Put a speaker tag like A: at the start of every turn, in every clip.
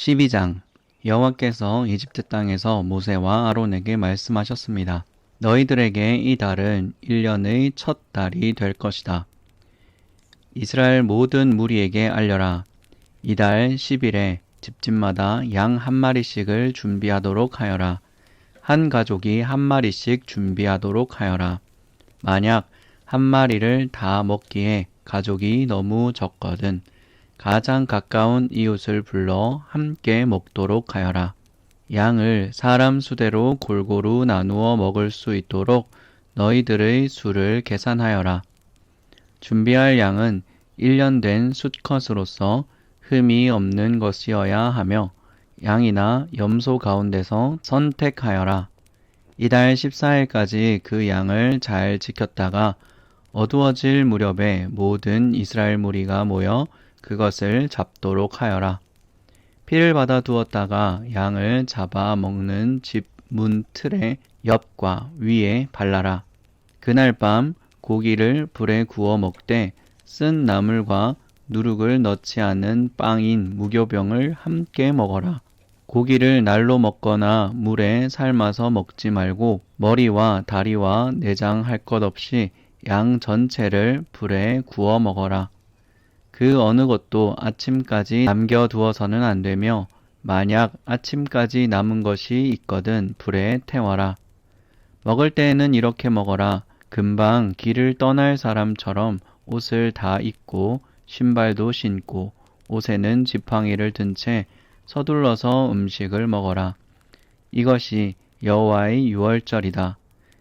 A: 12장 여호와께서 이집트 땅에서 모세와 아론에게 말씀하셨습니다. 너희들에게 이 달은 1년의 첫 달이 될 것이다. 이스라엘 모든 무리에게 알려라. 이달 10일에 집집마다 양 한 마리씩을 준비하도록 하여라. 한 가족이 한 마리씩 준비하도록 하여라. 만약 한 마리를 다 먹기에 가족이 너무 적거든 가장 가까운 이웃을 불러 함께 먹도록 하여라. 양을 사람 수대로 골고루 나누어 먹을 수 있도록 너희들의 수를 계산하여라. 준비할 양은 1년 된 수컷으로서 흠이 없는 것이어야 하며 양이나 염소 가운데서 선택하여라. 이달 14일까지 그 양을 잘 지켰다가 어두워질 무렵에 모든 이스라엘 무리가 모여 그것을 잡도록 하여라. 피를 받아 두었다가 양을 잡아 먹는 집 문 틀의 옆과 위에 발라라. 그날 밤 고기를 불에 구워 먹되 쓴 나물과 누룩을 넣지 않은 빵인 무교병을 함께 먹어라. 고기를 날로 먹거나 물에 삶아서 먹지 말고 머리와 다리와 내장 할 것 없이 양 전체를 불에 구워 먹어라. 그 어느 것도 아침까지 남겨두어서는 안 되며 만약 아침까지 남은 것이 있거든 불에 태워라. 먹을 때에는 이렇게 먹어라. 금방 길을 떠날 사람처럼 옷을 다 입고 신발도 신고 옷에는 지팡이를 든 채 서둘러서 음식을 먹어라. 이것이 여호와의 유월절이다.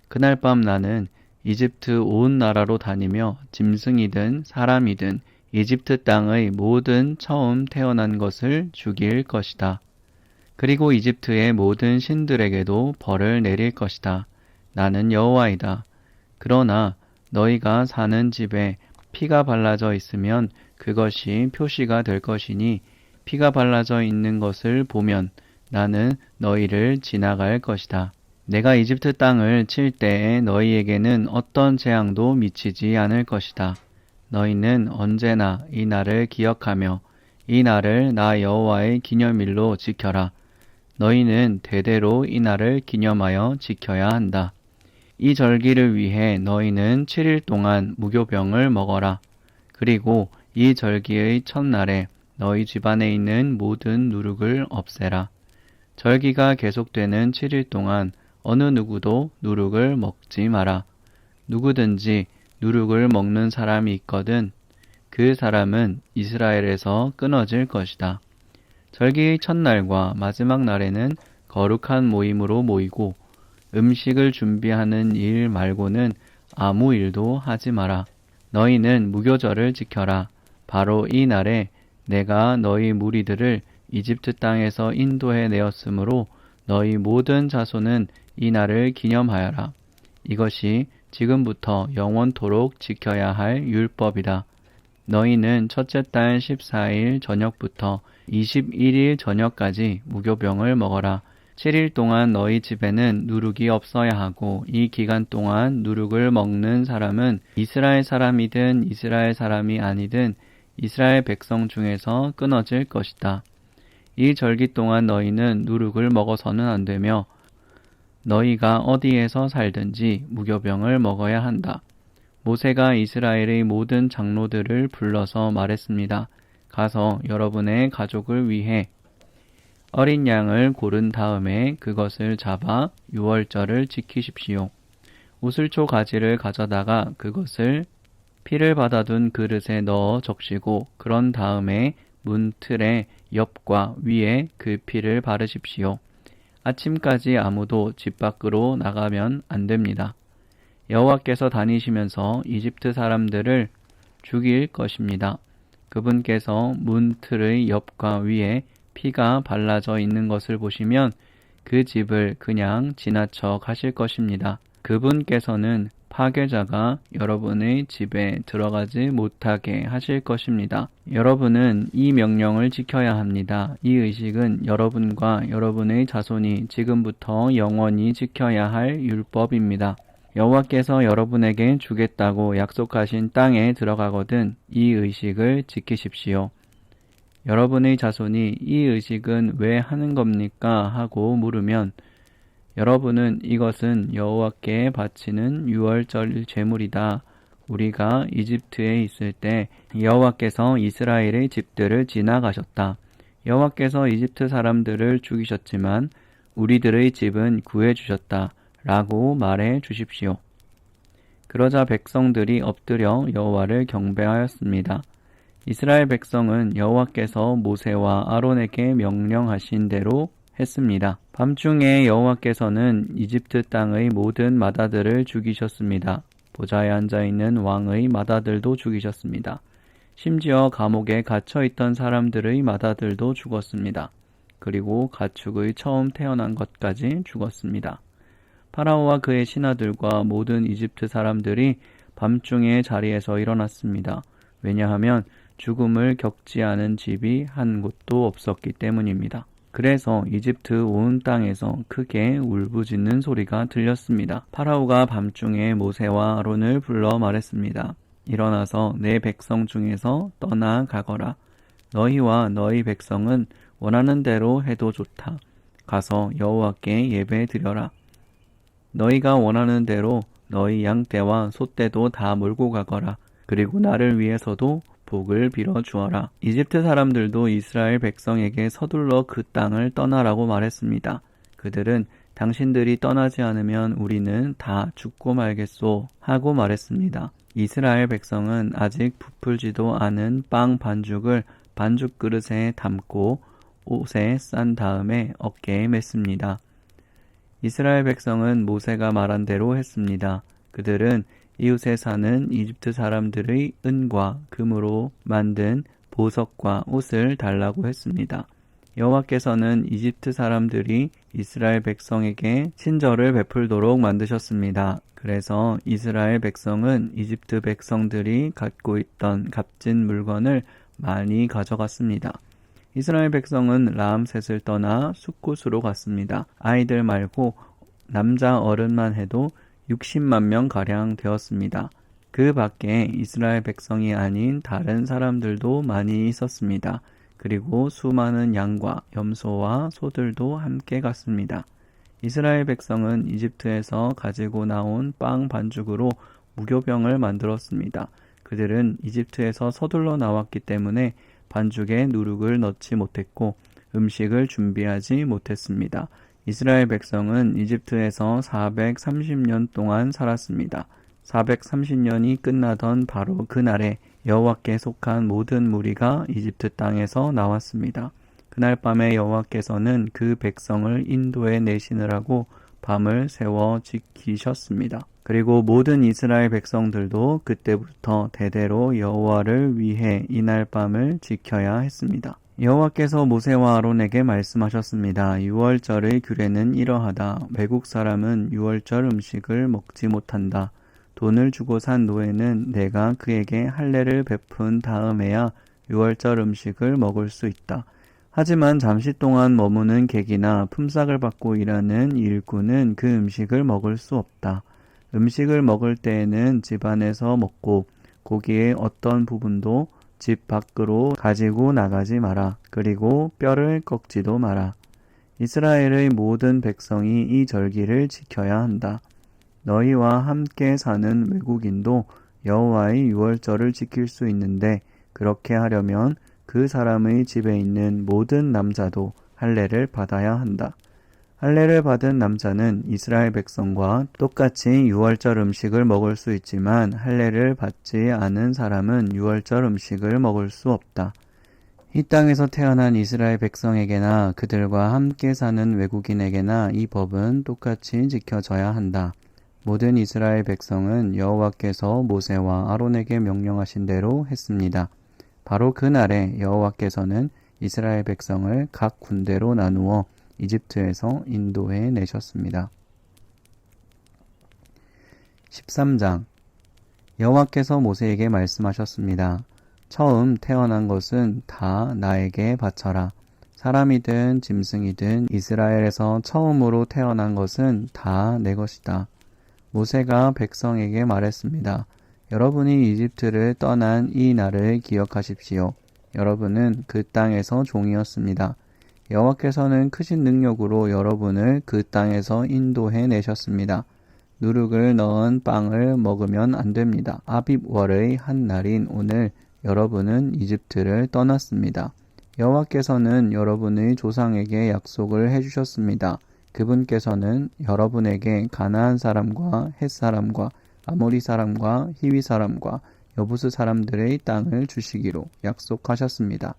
A: 그날 밤 나는 이집트 온 나라로 다니며 짐승이든 사람이든 이집트 땅의 모든 처음 태어난 것을 죽일 것이다. 그리고 이집트의 모든 신들에게도 벌을 내릴 것이다. 나는 여호와이다. 그러나 너희가 사는 집에 피가 발라져 있으면 그것이 표시가 될 것이니 피가 발라져 있는 것을 보면 나는 너희를 지나갈 것이다. 내가 이집트 땅을 칠 때에 너희에게는 어떤 재앙도 미치지 않을 것이다. 너희는 언제나 이 날을 기억하며 이 날을 나 여호와의 기념일로 지켜라. 너희는 대대로 이 날을 기념하여 지켜야 한다. 이 절기를 위해 너희는 7일 동안 무교병을 먹어라. 그리고 이 절기의 첫날에 너희 집안에 있는 모든 누룩을 없애라. 절기가 계속되는 7일 동안 어느 누구도 누룩을 먹지 마라. 누구든지 누룩을 먹는 사람이 있거든 그 사람은 이스라엘에서 끊어질 것이다. 절기의 첫날과 마지막 날에는 거룩한 모임으로 모이고 음식을 준비하는 일 말고는 아무 일도 하지 마라. 너희는 무교절을 지켜라. 바로 이 날에 내가 너희 무리들을 이집트 땅에서 인도해 내었으므로 너희 모든 자손은 이 날을 기념하여라. 이것이 지금부터 영원토록 지켜야 할 율법이다. 너희는 첫째 달 14일 저녁부터 21일 저녁까지 무교병을 먹어라. 7일 동안 너희 집에는 누룩이 없어야 하고 이 기간 동안 누룩을 먹는 사람은 이스라엘 사람이든 이스라엘 사람이 아니든 이스라엘 백성 중에서 끊어질 것이다. 이 절기 동안 너희는 누룩을 먹어서는 안 되며 너희가 어디에서 살든지 무교병을 먹어야 한다. 모세가 이스라엘의 모든 장로들을 불러서 말했습니다. 가서 여러분의 가족을 위해 어린 양을 고른 다음에 그것을 잡아 유월절을 지키십시오. 우슬초 가지를 가져다가 그것을 피를 받아둔 그릇에 넣어 적시고 그런 다음에 문틀의 옆과 위에 그 피를 바르십시오. 아침까지 아무도 집 밖으로 나가면 안 됩니다. 여호와께서 다니시면서 이집트 사람들을 죽일 것입니다. 그분께서 문틀의 옆과 위에 피가 발라져 있는 것을 보시면 그 집을 그냥 지나쳐 가실 것입니다. 그분께서는 파괴자가 여러분의 집에 들어가지 못하게 하실 것입니다. 여러분은 이 명령을 지켜야 합니다. 이 의식은 여러분과 여러분의 자손이 지금부터 영원히 지켜야 할 율법입니다. 여호와께서 여러분에게 주겠다고 약속하신 땅에 들어가거든 이 의식을 지키십시오. 여러분의 자손이 이 의식은 왜 하는 겁니까? 하고 물으면 여러분은 이것은 여호와께 바치는 유월절 제물이다. 우리가 이집트에 있을 때 여호와께서 이스라엘의 집들을 지나가셨다. 여호와께서 이집트 사람들을 죽이셨지만 우리들의 집은 구해주셨다. 라고 말해 주십시오. 그러자 백성들이 엎드려 여호와를 경배하였습니다. 이스라엘 백성은 여호와께서 모세와 아론에게 명령하신 대로 했습니다. 밤중에 여호와께서는 이집트 땅의 모든 맏아들을 죽이셨습니다. 보좌에 앉아있는 왕의 맏아들도 죽이셨습니다. 심지어 감옥에 갇혀있던 사람들의 맏아들도 죽었습니다. 그리고 가축의 처음 태어난 것까지 죽었습니다. 파라오와 그의 신하들과 모든 이집트 사람들이 밤중에 자리에서 일어났습니다. 왜냐하면 죽음을 겪지 않은 집이 한 곳도 없었기 때문입니다. 그래서 이집트 온 땅에서 크게 울부짖는 소리가 들렸습니다. 파라오가 밤중에 모세와 아론을 불러 말했습니다. 일어나서 내 백성 중에서 떠나가거라. 너희와 너희 백성은 원하는 대로 해도 좋다. 가서 여호와께 예배 드려라. 너희가 원하는 대로 너희 양떼와 소떼도 다 몰고 가거라. 그리고 나를 위해서도 복을 빌어 주어라. 이집트 사람들도 이스라엘 백성에게 서둘러 그 땅을 떠나라고 말했습니다. 그들은 당신들이 떠나지 않으면 우리는 다 죽고 말겠소 하고 말했습니다. 이스라엘 백성은 아직 부풀지도 않은 빵 반죽을 반죽 그릇에 담고 옷에 싼 다음에 어깨에 맸습니다. 이스라엘 백성은 모세가 말한 대로 했습니다. 그들은 이웃에 사는 이집트 사람들의 은과 금으로 만든 보석과 옷을 달라고 했습니다. 여호와께서는 이집트 사람들이 이스라엘 백성에게 친절을 베풀도록 만드셨습니다. 그래서 이스라엘 백성은 이집트 백성들이 갖고 있던 값진 물건을 많이 가져갔습니다. 이스라엘 백성은 라암셋을 떠나 숫곳으로 갔습니다. 아이들 말고 남자 어른만 해도 60만 명가량 되었습니다. 그 밖에 이스라엘 백성이 아닌 다른 사람들도 많이 있었습니다. 그리고 수많은 양과 염소와 소들도 함께 갔습니다. 이스라엘 백성은 이집트에서 가지고 나온 빵 반죽으로 무교병을 만들었습니다. 그들은 이집트에서 서둘러 나왔기 때문에 반죽에 누룩을 넣지 못했고 음식을 준비하지 못했습니다. 이스라엘 백성은 이집트에서 430년 동안 살았습니다. 430년이 끝나던 바로 그날에 여호와께 속한 모든 무리가 이집트 땅에서 나왔습니다. 그날 밤에 여호와께서는 그 백성을 인도에 내시느라고 밤을 새워 지키셨습니다. 그리고 모든 이스라엘 백성들도 그때부터 대대로 여호와를 위해 이날 밤을 지켜야 했습니다. 여호와께서 모세와 아론에게 말씀하셨습니다. 유월절의 규례는 이러하다. 외국 사람은 유월절 음식을 먹지 못한다. 돈을 주고 산 노예는 내가 그에게 할례를 베푼 다음에야 유월절 음식을 먹을 수 있다. 하지만 잠시 동안 머무는 객이나 품삯을 받고 일하는 일꾼은 그 음식을 먹을 수 없다. 음식을 먹을 때에는 집 안에서 먹고 고기의 어떤 부분도 집 밖으로 가지고 나가지 마라. 그리고 뼈를 꺾지도 마라. 이스라엘의 모든 백성이 이 절기를 지켜야 한다. 너희와 함께 사는 외국인도 여호와의 유월절을 지킬 수 있는데 그렇게 하려면 그 사람의 집에 있는 모든 남자도 할례를 받아야 한다. 할례를 받은 남자는 이스라엘 백성과 똑같이 유월절 음식을 먹을 수 있지만 할례를 받지 않은 사람은 유월절 음식을 먹을 수 없다. 이 땅에서 태어난 이스라엘 백성에게나 그들과 함께 사는 외국인에게나 이 법은 똑같이 지켜져야 한다. 모든 이스라엘 백성은 여호와께서 모세와 아론에게 명령하신 대로 했습니다. 바로 그날에 여호와께서는 이스라엘 백성을 각 군대로 나누어 이집트에서 인도해 내셨습니다. 13장 여호와께서 모세에게 말씀하셨습니다. 처음 태어난 것은 다 나에게 바쳐라. 사람이든 짐승이든 이스라엘에서 처음으로 태어난 것은 다 내 것이다. 모세가 백성에게 말했습니다. 여러분이 이집트를 떠난 이 날을 기억하십시오. 여러분은 그 땅에서 종이었습니다. 여호와께서는 크신 능력으로 여러분을 그 땅에서 인도해 내셨습니다. 누룩을 넣은 빵을 먹으면 안 됩니다. 아빕월의 한 날인 오늘 여러분은 이집트를 떠났습니다. 여호와께서는 여러분의 조상에게 약속을 해주셨습니다. 그분께서는 여러분에게 가나안 사람과 헷 사람과 아모리 사람과 히위 사람과 여부스 사람들의 땅을 주시기로 약속하셨습니다.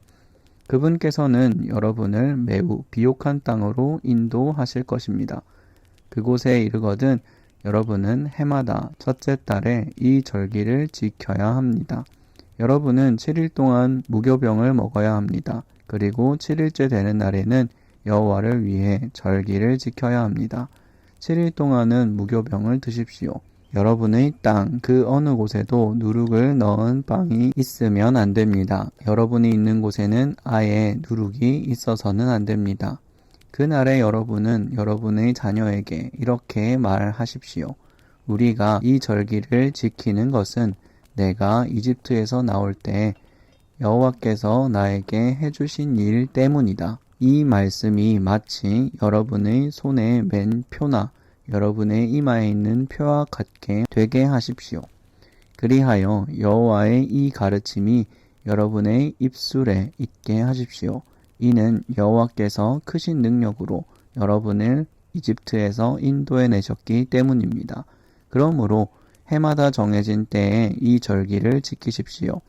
A: 그분께서는 여러분을 매우 비옥한 땅으로 인도하실 것입니다. 그곳에 이르거든 여러분은 해마다 첫째 달에 이 절기를 지켜야 합니다. 여러분은 7일 동안 무교병을 먹어야 합니다. 그리고 7일째 되는 날에는 여호와를 위해 절기를 지켜야 합니다. 7일 동안은 무교병을 드십시오. 여러분의 땅 그 어느 곳에도 누룩을 넣은 빵이 있으면 안 됩니다. 여러분이 있는 곳에는 아예 누룩이 있어서는 안 됩니다. 그날에 여러분은 여러분의 자녀에게 이렇게 말하십시오. 우리가 이 절기를 지키는 것은 내가 이집트에서 나올 때 여호와께서 나에게 해주신 일 때문이다. 이 말씀이 마치 여러분의 손에 맨 표나 여러분의 이마에 있는 표와 같게 되게 하십시오. 그리하여 여호와의 이 가르침이 여러분의 입술에 있게 하십시오. 이는 여호와께서 크신 능력으로 여러분을 이집트에서 인도해 내셨기 때문입니다. 그러므로 해마다 정해진 때에 이 절기를 지키십시오.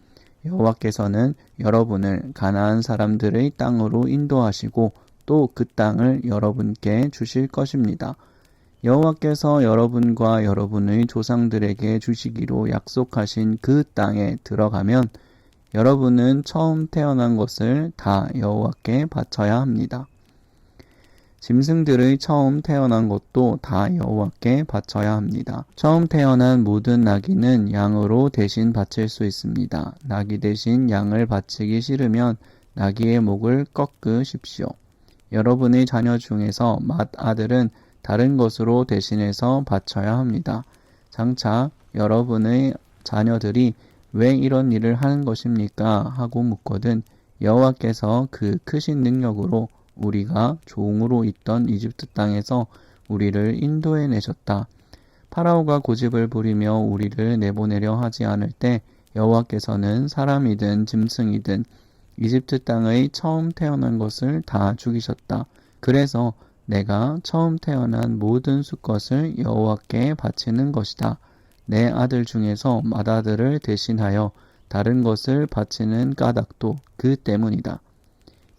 A: 여호와께서는 여러분을 가나안 사람들의 땅으로 인도하시고 또 그 땅을 여러분께 주실 것입니다. 여호와께서 여러분과 여러분의 조상들에게 주시기로 약속하신 그 땅에 들어가면 여러분은 처음 태어난 것을 다 여호와께 바쳐야 합니다. 짐승들의 처음 태어난 것도 다 여호와께 바쳐야 합니다. 처음 태어난 모든 나귀는 양으로 대신 바칠 수 있습니다. 나귀 대신 양을 바치기 싫으면 나귀의 목을 꺾으십시오. 여러분의 자녀 중에서 맏아들은 다른 것으로 대신해서 바쳐야 합니다. 장차 여러분의 자녀들이 왜 이런 일을 하는 것입니까? 하고 묻거든 여호와께서 그 크신 능력으로 우리가 종으로 있던 이집트 땅에서 우리를 인도해 내셨다. 파라오가 고집을 부리며 우리를 내보내려 하지 않을 때 여호와께서는 사람이든 짐승이든 이집트 땅의 처음 태어난 것을 다 죽이셨다. 그래서 내가 처음 태어난 모든 수컷을 여호와께 바치는 것이다. 내 아들 중에서 맏아들을 대신하여 다른 것을 바치는 까닭도 그 때문이다.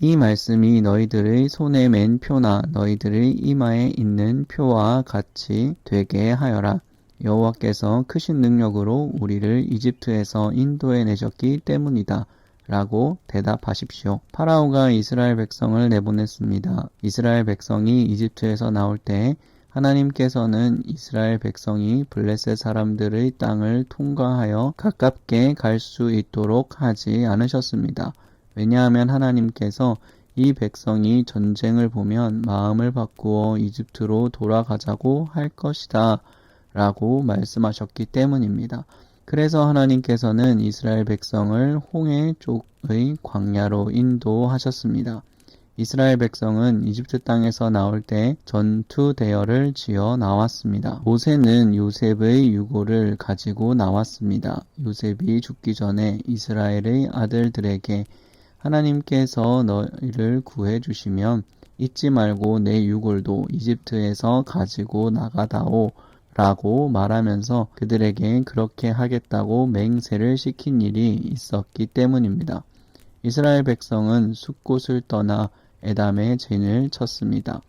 A: 이 말씀이 너희들의 손에 맨 표나 너희들의 이마에 있는 표와 같이 되게 하여라. 여호와께서 크신 능력으로 우리를 이집트에서 인도해 내셨기 때문이다. 라고 대답하십시오. 파라오가 이스라엘 백성을 내보냈습니다. 이스라엘 백성이 이집트에서 나올 때 하나님께서는 이스라엘 백성이 블레셋 사람들의 땅을 통과하여 가깝게 갈 수 있도록 하지 않으셨습니다. 왜냐하면 하나님께서 이 백성이 전쟁을 보면 마음을 바꾸어 이집트로 돌아가자고 할 것이다 라고 말씀하셨기 때문입니다. 그래서 하나님께서는 이스라엘 백성을 홍해 쪽의 광야로 인도하셨습니다. 이스라엘 백성은 이집트 땅에서 나올 때 전투 대열을 지어 나왔습니다. 모세는 요셉의 유고를 가지고 나왔습니다. 요셉이 죽기 전에 이스라엘의 아들들에게 하나님께서 너희를 구해 주시면 잊지 말고 내 유골도 이집트에서 가지고 나가다오 라고 말하면서 그들에게 그렇게 하겠다고 맹세를 시킨 일이 있었기 때문입니다. 이스라엘 백성은 숫곳을 떠나 에담의 진을 쳤습니다.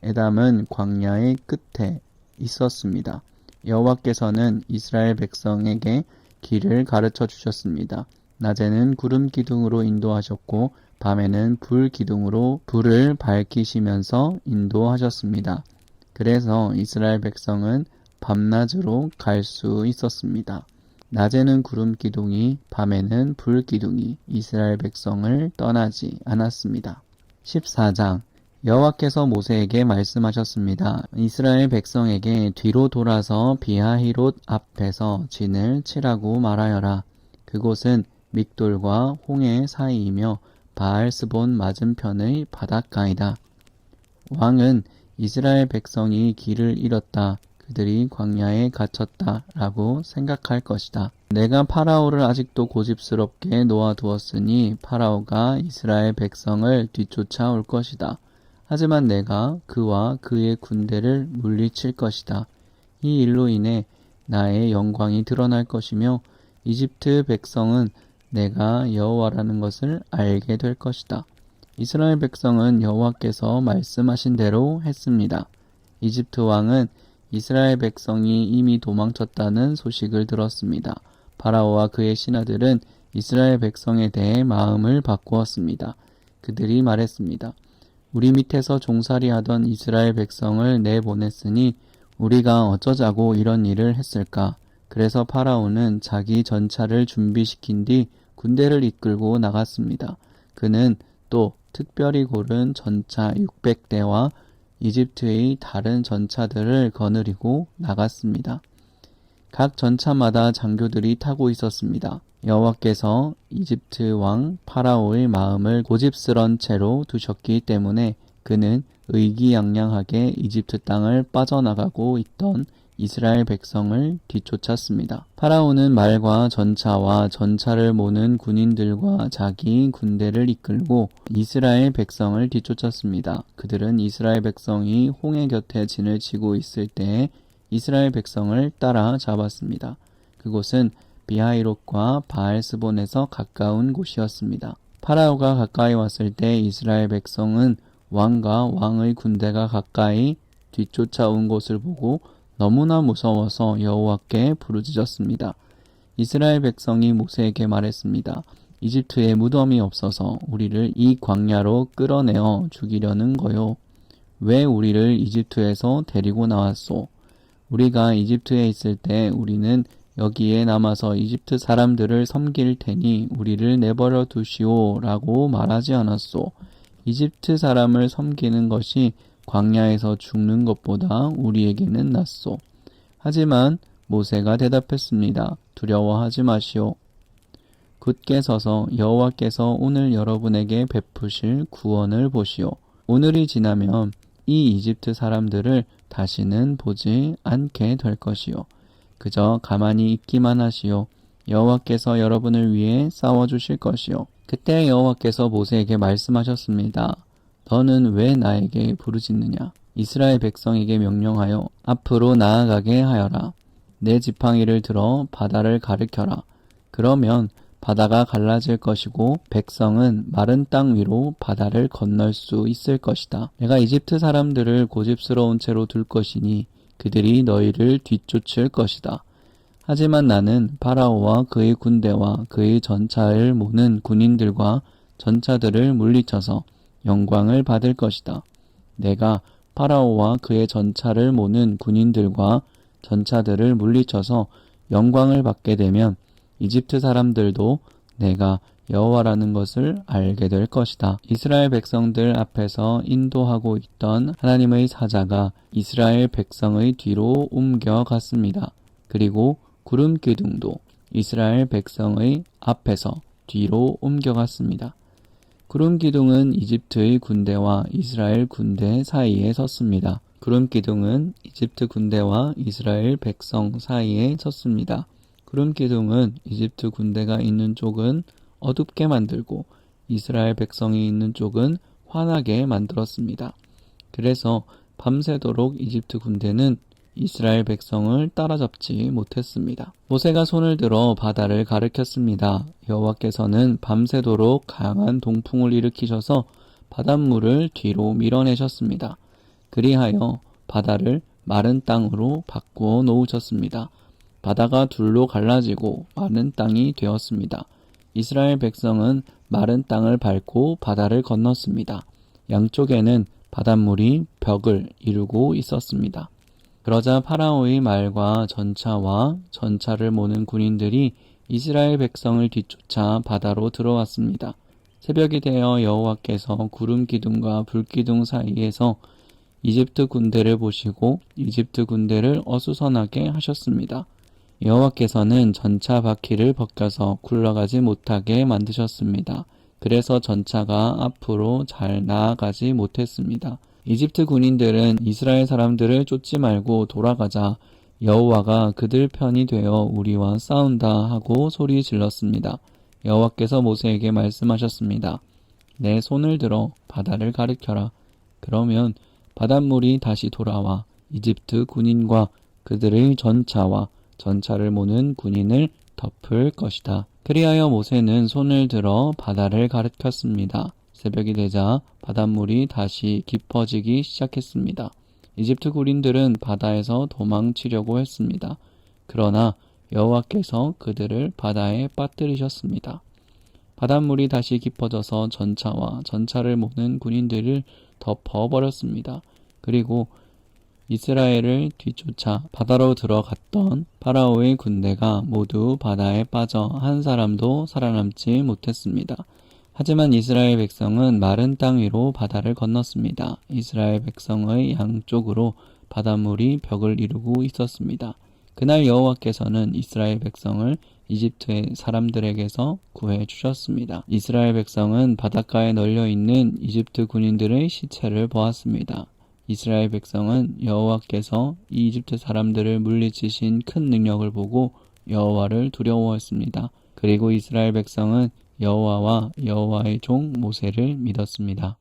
A: 에담은 광야의 끝에 있었습니다. 여호와께서는 이스라엘 백성에게 길을 가르쳐 주셨습니다. 낮에는 구름 기둥으로 인도하셨고 밤에는 불 기둥으로 불을 밝히시면서 인도하셨습니다. 그래서 이스라엘 백성은 밤낮으로 갈 수 있었습니다. 낮에는 구름 기둥이, 밤에는 불 기둥이 이스라엘 백성을 떠나지 않았습니다. 14장 여호와께서 모세에게 말씀하셨습니다. 이스라엘 백성에게 뒤로 돌아서 비하히롯 앞에서 진을 치라고 말하여라. 그곳은 믹돌과 홍해 사이이며 바알스본 맞은편의 바닷가이다. 왕은 이스라엘 백성이 길을 잃었다. 그들이 광야에 갇혔다. 라고 생각할 것이다. 내가 파라오를 아직도 고집스럽게 놓아두었으니 파라오가 이스라엘 백성을 뒤쫓아올 것이다. 하지만 내가 그와 그의 군대를 물리칠 것이다. 이 일로 인해 나의 영광이 드러날 것이며 이집트 백성은 내가 여호와라는 것을 알게 될 것이다. 이스라엘 백성은 여호와께서 말씀하신 대로 했습니다. 이집트 왕은 이스라엘 백성이 이미 도망쳤다는 소식을 들었습니다. 파라오와 그의 신하들은 이스라엘 백성에 대해 마음을 바꾸었습니다. 그들이 말했습니다. 우리 밑에서 종살이하던 이스라엘 백성을 내보냈으니 우리가 어쩌자고 이런 일을 했을까? 그래서 파라오는 자기 전차를 준비시킨 뒤 군대를 이끌고 나갔습니다. 그는 또 특별히 고른 전차 600대와 이집트의 다른 전차들을 거느리고 나갔습니다. 각 전차마다 장교들이 타고 있었습니다. 여호와께서 이집트 왕 파라오의 마음을 고집스런 채로 두셨기 때문에 그는 의기양양하게 이집트 땅을 빠져나가고 있던 이스라엘 백성을 뒤쫓았습니다. 파라오는 말과 전차와 전차를 모는 군인들과 자기 군대를 이끌고 이스라엘 백성을 뒤쫓았습니다. 그들은 이스라엘 백성이 홍해 곁에 진을 치고 있을 때에 이스라엘 백성을 따라잡았습니다. 그곳은 비하이롯과 바알스본에서 가까운 곳이었습니다. 파라오가 가까이 왔을 때 이스라엘 백성은 왕과 왕의 군대가 가까이 뒤쫓아온 것을 보고 너무나 무서워서 여호와께 부르짖었습니다. 이스라엘 백성이 모세에게 말했습니다. 이집트에 무덤이 없어서 우리를 이 광야로 끌어내어 죽이려는 거요. 왜 우리를 이집트에서 데리고 나왔소? 우리가 이집트에 있을 때 우리는 여기에 남아서 이집트 사람들을 섬길 테니 우리를 내버려 두시오 라고 말하지 않았소. 이집트 사람을 섬기는 것이 광야에서 죽는 것보다 우리에게는 낫소. 하지만 모세가 대답했습니다. 두려워하지 마시오. 굳게 서서 여호와께서 오늘 여러분에게 베푸실 구원을 보시오. 오늘이 지나면 이 이집트 사람들을 다시는 보지 않게 될 것이요. 그저 가만히 있기만 하시오. 여호와께서 여러분을 위해 싸워주실 것이요. 그때 여호와께서 모세에게 말씀하셨습니다. 너는 왜 나에게 부르짖느냐? 이스라엘 백성에게 명령하여 앞으로 나아가게 하여라. 내 지팡이를 들어 바다를 가르켜라. 그러면 바다가 갈라질 것이고 백성은 마른 땅 위로 바다를 건널 수 있을 것이다. 내가 이집트 사람들을 고집스러운 채로 둘 것이니 그들이 너희를 뒤쫓을 것이다. 하지만 나는 파라오와 그의 군대와 그의 전차를 모는 군인들과 전차들을 물리쳐서 영광을 받을 것이다. 내가 파라오와 그의 전차를 모는 군인들과 전차들을 물리쳐서 영광을 받게 되면 이집트 사람들도 내가 여호와라는 것을 알게 될 것이다. 이스라엘 백성들 앞에서 인도하고 있던 하나님의 사자가 이스라엘 백성의 뒤로 옮겨갔습니다. 그리고 구름 기둥도 이스라엘 백성의 앞에서 뒤로 옮겨갔습니다. 구름 기둥은 이집트의 군대와 이스라엘 군대 사이에 섰습니다. 구름 기둥은 이집트 군대와 이스라엘 백성 사이에 섰습니다. 구름 기둥은 이집트 군대가 있는 쪽은 어둡게 만들고 이스라엘 백성이 있는 쪽은 환하게 만들었습니다. 그래서 밤새도록 이집트 군대는 이스라엘 백성을 따라잡지 못했습니다. 모세가 손을 들어 바다를 가르쳤습니다. 여호와께서는 밤새도록 강한 동풍을 일으키셔서 바닷물을 뒤로 밀어내셨습니다. 그리하여 바다를 마른 땅으로 바꾸어 놓으셨습니다. 바다가 둘로 갈라지고 마른 땅이 되었습니다. 이스라엘 백성은 마른 땅을 밟고 바다를 건넜습니다. 양쪽에는 바닷물이 벽을 이루고 있었습니다. 그러자 파라오의 말과 전차와 전차를 모는 군인들이 이스라엘 백성을 뒤쫓아 바다로 들어왔습니다. 새벽이 되어 여호와께서 구름 기둥과 불 기둥 사이에서 이집트 군대를 보시고 이집트 군대를 어수선하게 하셨습니다. 여호와께서는 전차 바퀴를 벗겨서 굴러가지 못하게 만드셨습니다. 그래서 전차가 앞으로 잘 나아가지 못했습니다. 이집트 군인들은 이스라엘 사람들을 쫓지 말고 돌아가자 여호와가 그들 편이 되어 우리와 싸운다 하고 소리 질렀습니다. 여호와께서 모세에게 말씀하셨습니다. 내 손을 들어 바다를 가리켜라. 그러면 바닷물이 다시 돌아와 이집트 군인과 그들의 전차와 전차를 모는 군인을 덮을 것이다. 그리하여 모세는 손을 들어 바다를 가리켰습니다. 새벽이 되자 바닷물이 다시 깊어지기 시작했습니다. 이집트 군인들은 바다에서 도망치려고 했습니다. 그러나 여호와께서 그들을 바다에 빠뜨리셨습니다. 바닷물이 다시 깊어져서 전차와 전차를 모는 군인들을 덮어버렸습니다. 그리고 이스라엘을 뒤쫓아 바다로 들어갔던 파라오의 군대가 모두 바다에 빠져 한 사람도 살아남지 못했습니다. 하지만 이스라엘 백성은 마른 땅 위로 바다를 건넜습니다. 이스라엘 백성의 양쪽으로 바닷물이 벽을 이루고 있었습니다. 그날 여호와께서는 이스라엘 백성을 이집트의 사람들에게서 구해 주셨습니다. 이스라엘 백성은 바닷가에 널려 있는 이집트 군인들의 시체를 보았습니다. 이스라엘 백성은 여호와께서 이 이집트 사람들을 물리치신 큰 능력을 보고 여호와를 두려워했습니다. 그리고 이스라엘 백성은 여호와와 여호와의 종 모세를 믿었습니다.